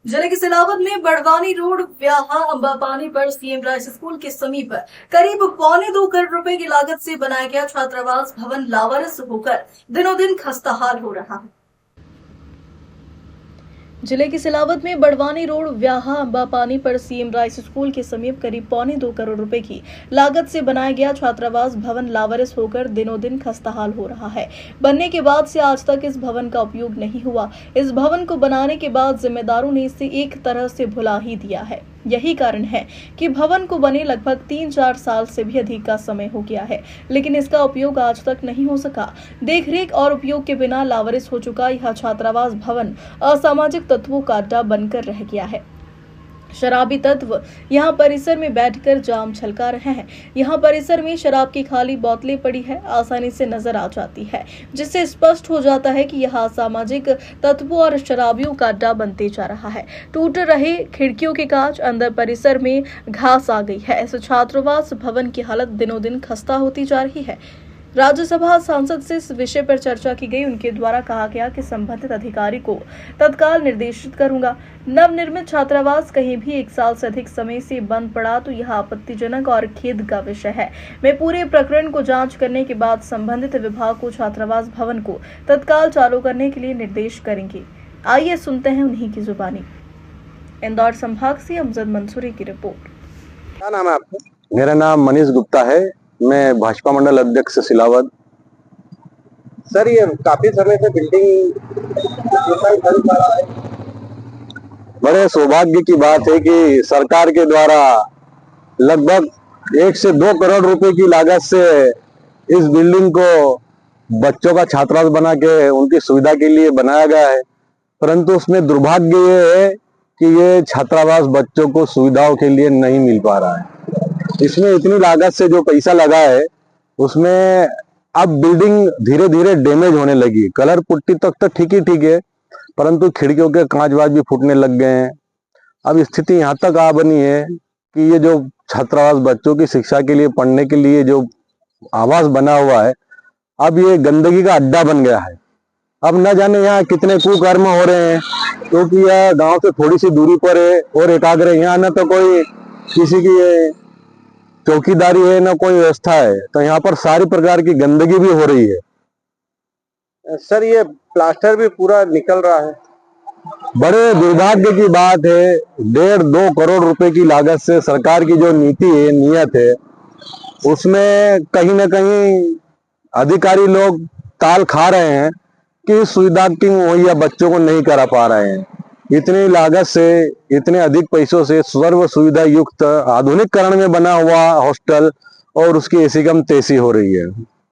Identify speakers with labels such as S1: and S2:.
S1: जिले के सिलावत में बड़वानी रोड व्याहा अंबापानी पर सीएम राइस स्कूल के समीप करीब 1.25 करोड़ रुपए की लागत से बनाया गया छात्रावास भवन लावारिस होकर दिनों दिन खस्ताहाल हो रहा है। जिले की सिलावत में बड़वानी रोड व्याहा अंबापानी पर सीएम राइस स्कूल के समीप करीब 1.25 करोड़ रुपए की लागत से बनाया गया छात्रावास भवन लावारिस होकर दिनों दिन खस्ताहाल हो रहा है। बनने के बाद से आज तक इस भवन का उपयोग नहीं हुआ। इस भवन को बनाने के बाद जिम्मेदारों ने इसे एक तरह से भुला ही दिया है। यही कारण है कि भवन को बने लगभग 3-4 साल से भी अधिक का समय हो गया है, लेकिन इसका उपयोग आज तक नहीं हो सका। देखरेख और उपयोग के बिना लावारिस हो चुका यह छात्रावास भवन असामाजिक तत्वों का अड्डा बनकर रह गया है। शराबी तत्व यहाँ परिसर में बैठकर जाम छलका रहे हैं। यहाँ परिसर में शराब की खाली बोतलें पड़ी है, आसानी से नजर आ जाती है, जिससे स्पष्ट हो जाता है कि यह असामाजिक तत्वों और शराबियों का अड्डा बनते जा रहा है। टूट रहे खिड़कियों के कांच, अंदर परिसर में घास आ गई है। इस छात्रावास भवन की हालत दिनों दिन खस्ता होती जा रही है। राज्यसभा सांसद से इस विषय पर चर्चा की गई। उनके द्वारा कहा गया कि संबंधित अधिकारी को तत्काल निर्देशित करूंगा। नवनिर्मित छात्रावास कहीं भी 1 साल से अधिक समय से बंद पड़ा तो यह आपत्तिजनक और खेद का विषय है। वे पूरे प्रकरण को जांच करने के बाद संबंधित विभाग को छात्रावास भवन को तत्काल चालू करने के लिए निर्देश करेंगे। आइए सुनते हैं उन्हीं की जुबानी। इंदौर संभाग से अमजद मंसूरी की रिपोर्ट।
S2: क्या नाम है आपका? मेरा नाम मनीष गुप्ता है, मैं भाजपा मंडल अध्यक्ष सिलावत।
S3: सर, ये काफी समय से बिल्डिंग
S2: बड़े सौभाग्य की बात है कि सरकार के द्वारा लगभग 1 से 2 करोड़ रुपए की लागत से इस बिल्डिंग को बच्चों का छात्रावास बना के उनकी सुविधा के लिए बनाया गया है, परंतु उसमें दुर्भाग्य ये है कि ये छात्रावास बच्चों को सुविधाओं के लिए नहीं मिल पा रहा है। इसमें इतनी लागत से जो पैसा लगा है उसमें अब बिल्डिंग धीरे धीरे डैमेज होने लगी। कलर पुट्टी तक तो ठीक है, परंतु खिड़कियों के कांच वाच भी फूटने लग गए हैं। अब स्थिति यहाँ तक आ बनी है कि ये जो छात्रावास बच्चों की शिक्षा के लिए, पढ़ने के लिए जो आवास बना हुआ है, अब ये गंदगी का अड्डा बन गया है। अब न जाने यहाँ कितने कुकर्म हो रहे हैं, क्योंकि यह गांव से थोड़ी सी दूरी पर है और एकाग्र है। यहाँ न तो कोई किसी की चौकीदारी है, न कोई व्यवस्था है, तो यहाँ पर सारी प्रकार की गंदगी भी हो रही है।
S3: सर, ये प्लास्टर भी पूरा निकल रहा है।
S2: बड़े दुर्भाग्य की बात है, 1.5-2 करोड़ रुपए की लागत से सरकार की जो नीति है, नियत है, उसमें कहीं न कहीं अधिकारी लोग ताल खा रहे हैं कि सुविधा की मुहैया बच्चों को नहीं करा पा रहे हैं। इतनी लागत से, इतने अधिक पैसों से सर्व सुविधा युक्त आधुनिकरण में बना हुआ हॉस्टल और उसकी ऐसी कम तैसी हो रही है।